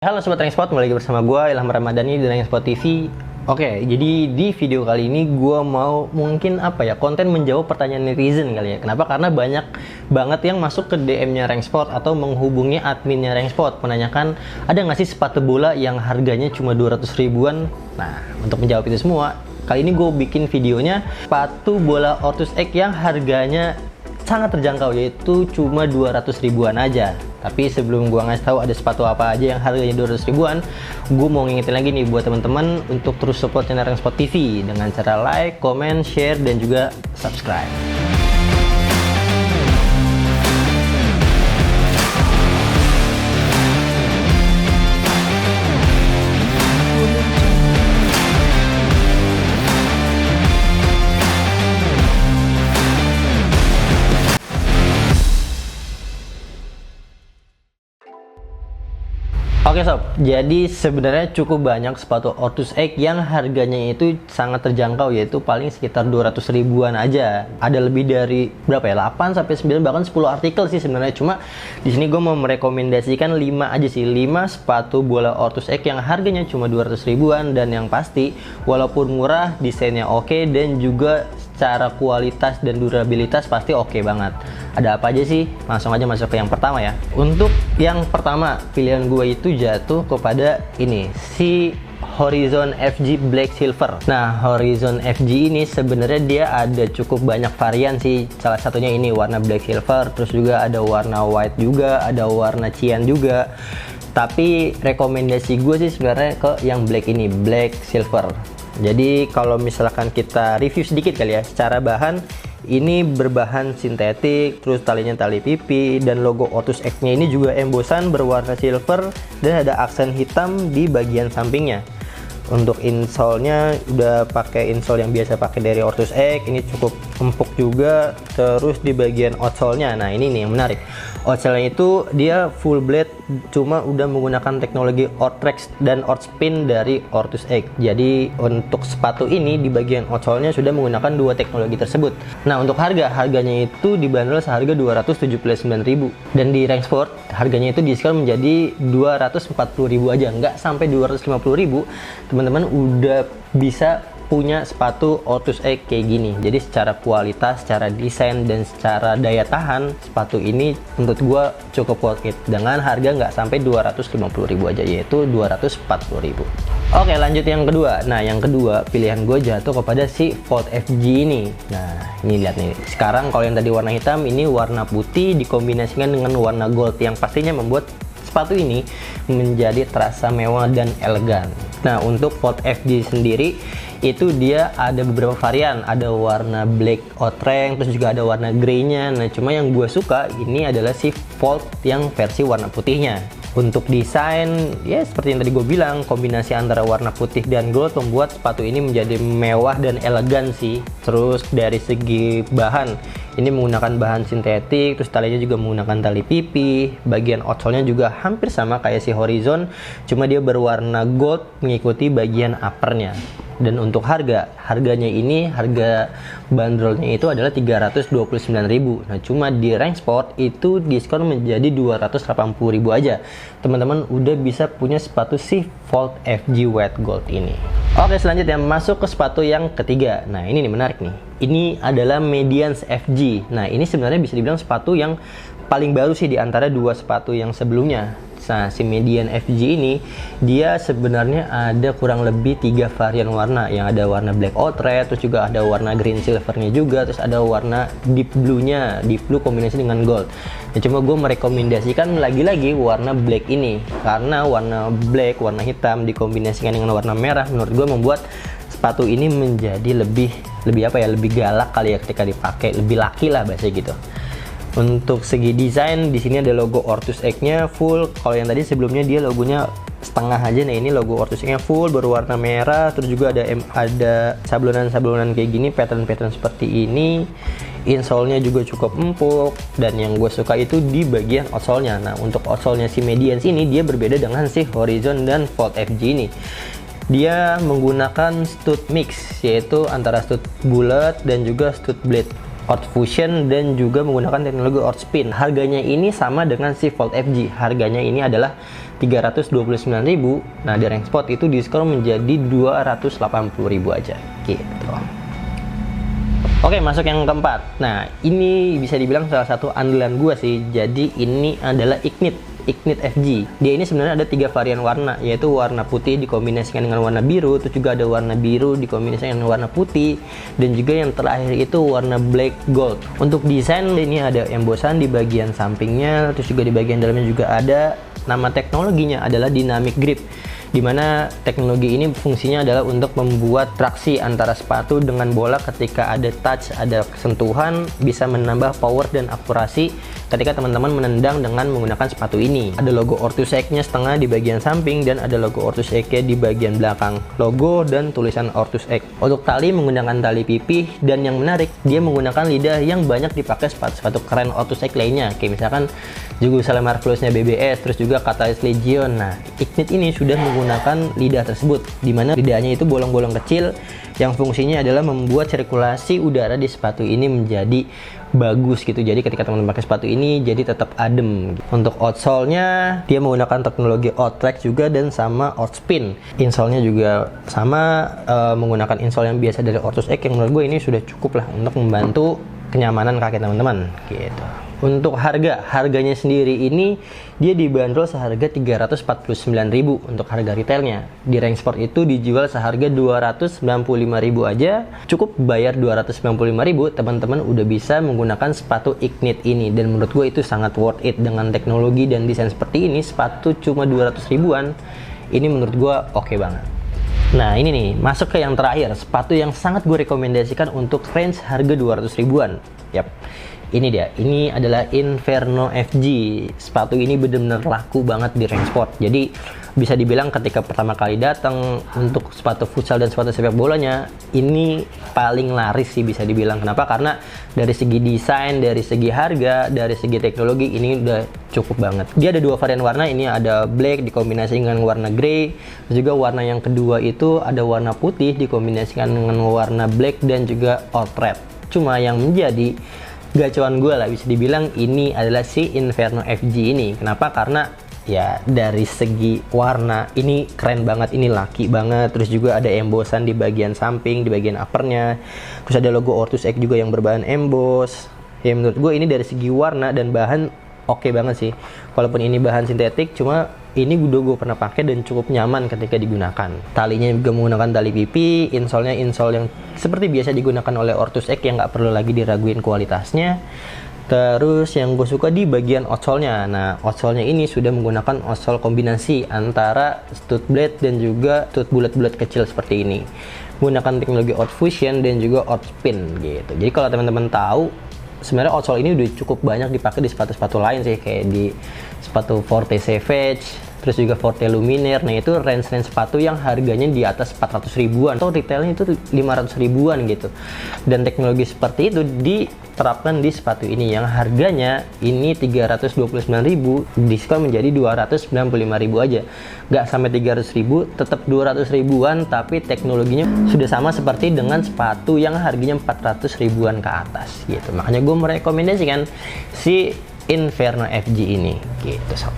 Halo Sobat Ranksport, kembali lagi bersama gue Ilham Ramadhani di Ranksport TV. Oke, jadi di video kali ini gue mau konten menjawab pertanyaan netizen kali ya. Kenapa? Karena banyak banget yang masuk ke DM-nya Ranksport atau menghubungi adminnya Ranksport menanyakan ada nggak sih sepatu bola yang harganya cuma 200 ribuan. Nah, untuk menjawab itu semua, kali ini gue bikin videonya sepatu bola Ortus X yang harganya sangat terjangkau, yaitu cuma 200 ribuan aja. Tapi sebelum gua ngasih tahu ada sepatu apa aja yang harganya 200 ribuan, gua mau ngingetin lagi nih buat teman-teman untuk terus support channel Ranksport TV dengan cara like, comment, share, dan juga subscribe. Oke sob, jadi sebenarnya cukup banyak sepatu Ortus X yang harganya itu sangat terjangkau, yaitu paling sekitar 200 ribuan aja. Ada lebih dari 8 sampai 9 bahkan 10 artikel sih sebenarnya. Cuma di sini gue mau merekomendasikan 5 aja sih, 5 sepatu bola Ortus X yang harganya cuma 200 ribuan dan yang pasti walaupun murah, desainnya oke, dan juga secara kualitas dan durabilitas pasti oke banget. Ada apa aja sih? Langsung aja masuk ke yang pertama ya. Untuk yang pertama, pilihan gue itu jatuh kepada ini, si Horizon FG Black Silver. Nah, Horizon FG ini sebenarnya dia ada cukup banyak varian sih. Salah satunya ini warna Black Silver, terus juga ada warna white juga, ada warna cyan juga. Tapi rekomendasi gue sih sebenarnya ke yang black ini, Black Silver. Jadi kalau misalkan kita review sedikit kali ya, secara bahan ini berbahan sintetik, terus talinya tali pipi, dan logo Ortus X-nya ini juga embosan berwarna silver dan ada aksen hitam di bagian sampingnya. Untuk insole-nya udah pakai insole yang biasa pakai dari Ortus X, ini cukup empuk juga. Terus di bagian outsole-nya, nah ini nih yang menarik. Outsole-nya itu dia full blade, cuma udah menggunakan teknologi Ortrex dan Ortspin dari Ortus X. Jadi untuk sepatu ini di bagian outsole-nya sudah menggunakan dua teknologi tersebut. Nah, untuk harganya itu dibanderol seharga 279.000, dan di Ranksport harganya itu diskon menjadi 240.000 aja, nggak sampai 250.000. Teman-teman udah bisa punya sepatu Ortus X kayak gini. Jadi secara kualitas, secara desain, dan secara daya tahan, sepatu ini menurut gua cukup worth it dengan harga nggak sampai 250.000 aja, yaitu 240.000. Oke, lanjut yang kedua. Nah, yang kedua pilihan gue jatuh kepada si Volt FG ini. Nah, ini lihat nih. Sekarang kalau yang tadi warna hitam, ini warna putih dikombinasikan dengan warna gold yang pastinya membuat sepatu ini menjadi terasa mewah dan elegan. Nah, untuk Volt FG sendiri itu dia ada beberapa varian, ada warna black outrang, terus juga ada warna grey-nya. Nah, cuma yang gue suka ini adalah si Volt yang versi warna putihnya. Untuk desain, ya seperti yang tadi gue bilang, kombinasi antara warna putih dan gold membuat sepatu ini menjadi mewah dan elegan sih. Terus dari segi bahan, ini menggunakan bahan sintetik, terus talinya juga menggunakan tali pipi. Bagian outsole-nya juga hampir sama kayak si Horizon, cuma dia berwarna gold mengikuti bagian uppernya. Dan untuk harganya ini, harga bandrolnya itu adalah 329.000. Nah, cuma di Ranksport itu diskon menjadi 280.000 aja. Teman-teman udah bisa punya sepatu si Volt FG White Gold ini. Oke, selanjutnya masuk ke sepatu yang ketiga. Nah, ini nih menarik nih. Ini adalah Mediance FG. Nah, ini sebenarnya bisa dibilang sepatu yang paling baru sih di antara dua sepatu yang sebelumnya. Nah, si Mediance FG ini dia sebenarnya ada kurang lebih 3 varian warna, yang ada warna black outre, terus juga ada warna green silvernya juga, terus ada warna deep blue-nya, deep blue kombinasi dengan gold. Nah, cuma gue merekomendasikan lagi-lagi warna black ini karena warna black, warna hitam dikombinasikan dengan warna merah, menurut gue membuat sepatu ini menjadi lebih galak kali ya ketika dipakai, lebih laki lah bahasa gitu. Untuk segi desain, di sini ada logo Ortus X-nya full. Kalau yang tadi sebelumnya dia logonya setengah aja. Nah, ini logo Ortus X-nya full berwarna merah. Terus juga ada sablonan-sablonan kayak gini, pattern-pattern seperti ini. Insole-nya juga cukup empuk, dan yang gue suka itu di bagian outsole-nya. Nah, untuk outsole-nya si Mediance ini dia berbeda dengan si Horizon dan Volt FG ini. Dia menggunakan stud mix, yaitu antara stud bulat dan juga stud blade. Orth Fusion dan juga menggunakan teknologi Orth Spin. Harganya ini sama dengan si Volt FG. Harganya ini adalah 329.000. Nah, di rank spot itu diskon menjadi 280.000 aja gitu. Oke, masuk yang keempat. Nah, ini bisa dibilang salah satu andalan gua sih. Jadi ini adalah Ignite FG. Dia ini sebenarnya ada 3 varian warna, yaitu warna putih dikombinasikan dengan warna biru, terus juga ada warna biru dikombinasikan dengan warna putih, dan juga yang terakhir itu warna black gold. Untuk desain ini ada embosan di bagian sampingnya, terus juga di bagian dalamnya juga ada. Nama teknologinya adalah Dynamic Grip, dimana teknologi ini fungsinya adalah untuk membuat traksi antara sepatu dengan bola. Ketika ada touch, ada sentuhan, bisa menambah power dan akurasi ketika teman-teman menendang dengan menggunakan sepatu ini. Ada logo Orthus Egg-nya setengah di bagian samping dan ada logo Orthus Egg-nya di bagian belakang. Logo dan tulisan Orthus Egg. Untuk tali menggunakan tali pipih, dan yang menarik dia menggunakan lidah yang banyak dipakai sepatu-sepatu keren Orthus Egg lainnya, kayak misalkan Jerusalem Marvelous-nya BBS, terus juga Catalyst Legion. Nah, Ignite ini sudah menggunakan lidah tersebut, dimana lidahnya itu bolong-bolong kecil yang fungsinya adalah membuat sirkulasi udara di sepatu ini menjadi bagus gitu. Jadi ketika teman-teman pakai sepatu ini jadi tetap adem. Untuk outsole-nya dia menggunakan teknologi Outrack juga dan sama Outspin. Insole-nya juga sama, menggunakan insole yang biasa dari Orthus Egg, yang menurut gue ini sudah cukup lah untuk membantu kenyamanan kaki teman-teman gitu. Untuk harganya sendiri ini dia dibanderol seharga 349.000 untuk harga retailnya. Di rank sport itu dijual seharga 295.000 aja. Cukup bayar 295.000, teman-teman udah bisa menggunakan sepatu Ignite ini, dan menurut gue itu sangat worth it. Dengan teknologi dan desain seperti ini, sepatu cuma 200 ribuan. Ini menurut gue oke banget. Nah, ini nih, masuk ke yang terakhir, sepatu yang sangat gue rekomendasikan untuk range harga 200 ribuan. Yap, ini dia, ini adalah Inferno FG. Sepatu ini benar-benar laku banget di rank sport. Jadi bisa dibilang ketika pertama kali datang untuk sepatu futsal dan sepatu sepak bolanya, ini paling laris sih bisa dibilang. Kenapa? Karena dari segi desain, dari segi harga, dari segi teknologi, ini udah cukup banget. Dia ada 2 varian warna, ini ada black dikombinasikan dengan warna grey, juga warna yang kedua itu ada warna putih dikombinasikan dengan warna black dan juga old red. Cuma yang menjadi gacuan gue lah bisa dibilang ini adalah si Inferno FG ini. Kenapa? Karena ya dari segi warna ini keren banget, ini laki banget. Terus juga ada embosan di bagian samping, di bagian uppernya. Terus ada logo Orthus Egg juga yang berbahan emboss. Ya menurut gue ini dari segi warna dan bahan oke banget sih. Walaupun ini bahan sintetik, cuma ini udah gue pernah pakai dan cukup nyaman ketika digunakan. Talinya juga menggunakan tali pipi, insole-nya insole yang seperti biasa digunakan oleh Orthus Egg yang nggak perlu lagi diraguin kualitasnya. Terus yang gue suka di bagian outsole-nya. Nah, outsole-nya ini sudah menggunakan outsole kombinasi antara stud blade dan juga stud bulat-bulat kecil seperti ini. Menggunakan teknologi Orth Fusion dan juga Orth Spin gitu. Jadi kalau teman-teman tahu, sebenarnya outsole ini udah cukup banyak dipakai di sepatu-sepatu lain sih, kayak di sepatu Forte Savage, terus juga Forte Luminaire. Nah, itu range-range sepatu yang harganya di atas 400 ribuan atau retailnya itu 500 ribuan gitu. Dan teknologi seperti itu diterapkan di sepatu ini yang harganya ini 329.000, diskon menjadi 295.000 aja. Nggak sampai 300.000, tetap 200 ribuan, tapi teknologinya sudah sama seperti dengan sepatu yang harganya 400 ribuan ke atas gitu. Makanya gue merekomendasikan si Inferno FG ini gitu sob.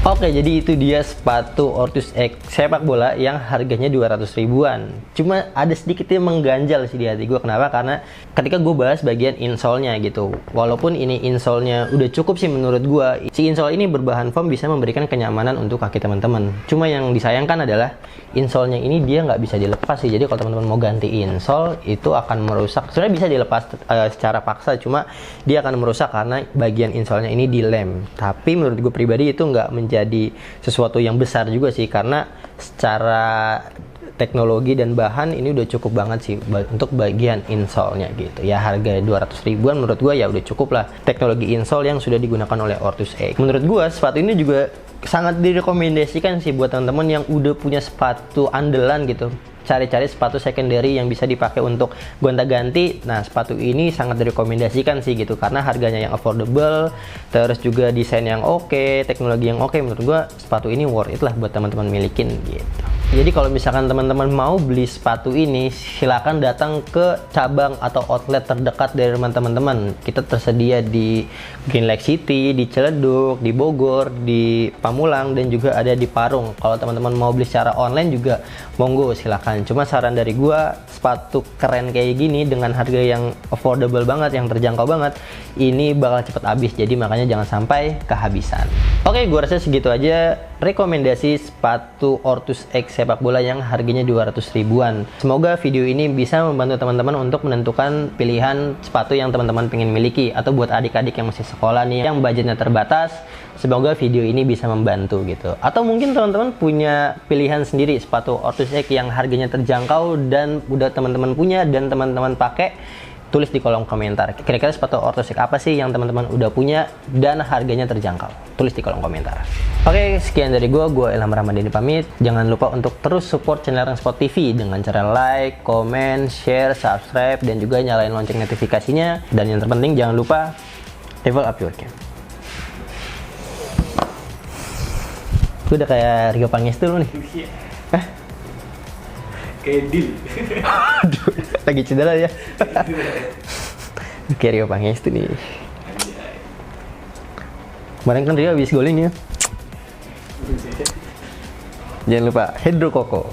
Oke, jadi itu dia sepatu Orthus Egg sepak bola yang harganya 200 ribuan. Cuma ada sedikit yang mengganjal sih di hati gue. Kenapa? Karena ketika gue bahas bagian insole-nya gitu, walaupun ini insole-nya udah cukup sih menurut gue, si insole ini berbahan foam bisa memberikan kenyamanan untuk kaki teman-teman. Cuma yang disayangkan adalah insole-nya ini dia nggak bisa dilepas sih. Jadi kalau teman-teman mau ganti insole itu akan merusak. Sebenarnya bisa dilepas secara paksa, cuma dia akan merusak karena bagian insole-nya ini dilem. Tapi menurut gue pribadi itu nggak jadi sesuatu yang besar juga sih, karena secara teknologi dan bahan ini udah cukup banget sih untuk bagian insole-nya gitu. Ya harga 200 ribuan menurut gua ya udah cukup lah teknologi insole yang sudah digunakan oleh Orthus Egg. Menurut gua sepatu ini juga sangat direkomendasikan sih buat teman-teman yang udah punya sepatu andalan gitu. Cari-cari sepatu secondary yang bisa dipakai untuk gonta-ganti. Nah, sepatu ini sangat direkomendasikan sih gitu, karena harganya yang affordable, terus juga desain yang oke, teknologi yang oke. Menurut gua sepatu ini worth it lah buat teman-teman milikin gitu. Jadi kalau misalkan teman-teman mau beli sepatu ini, silakan datang ke cabang atau outlet terdekat dari rumah teman-teman. Kita tersedia di Green Lake City, di Ciledug, di Bogor, di Pamulang, dan juga ada di Parung. Kalau teman-teman mau beli secara online juga monggo silakan. Cuma saran dari gua, sepatu keren kayak gini dengan harga yang affordable banget, yang terjangkau banget, ini bakal cepet habis. Jadi makanya jangan sampai kehabisan. Oke, gua rasa segitu aja rekomendasi sepatu Ortus X sepak bola yang harganya 200 ribuan. Semoga video ini bisa membantu teman-teman untuk menentukan pilihan sepatu yang teman-teman pengen miliki, atau buat adik-adik yang masih sekolah nih yang budgetnya terbatas, semoga video ini bisa membantu gitu. Atau mungkin teman-teman punya pilihan sendiri sepatu Ortus X yang harganya terjangkau dan udah teman-teman punya dan teman-teman pakai. Tulis di kolom komentar, kira-kira sepatu Ortus X apa sih yang teman-teman udah punya dan harganya terjangkau. Tulis di kolom komentar. Oke, sekian dari gue Ilham Ramadhani pamit. Jangan lupa untuk terus support channel Rangsport TV dengan cara like, comment, share, subscribe, dan juga nyalain lonceng notifikasinya. Dan yang terpenting jangan lupa level up your game. Gue udah kayak Rio Pangestu lu nih. Hah? Kayak deal. Aduh, lagi cedera ya. Kayak Rio Pangestu nih. Kemarin kan Rio habis golin ya. Jangan lupa Hydro Coco.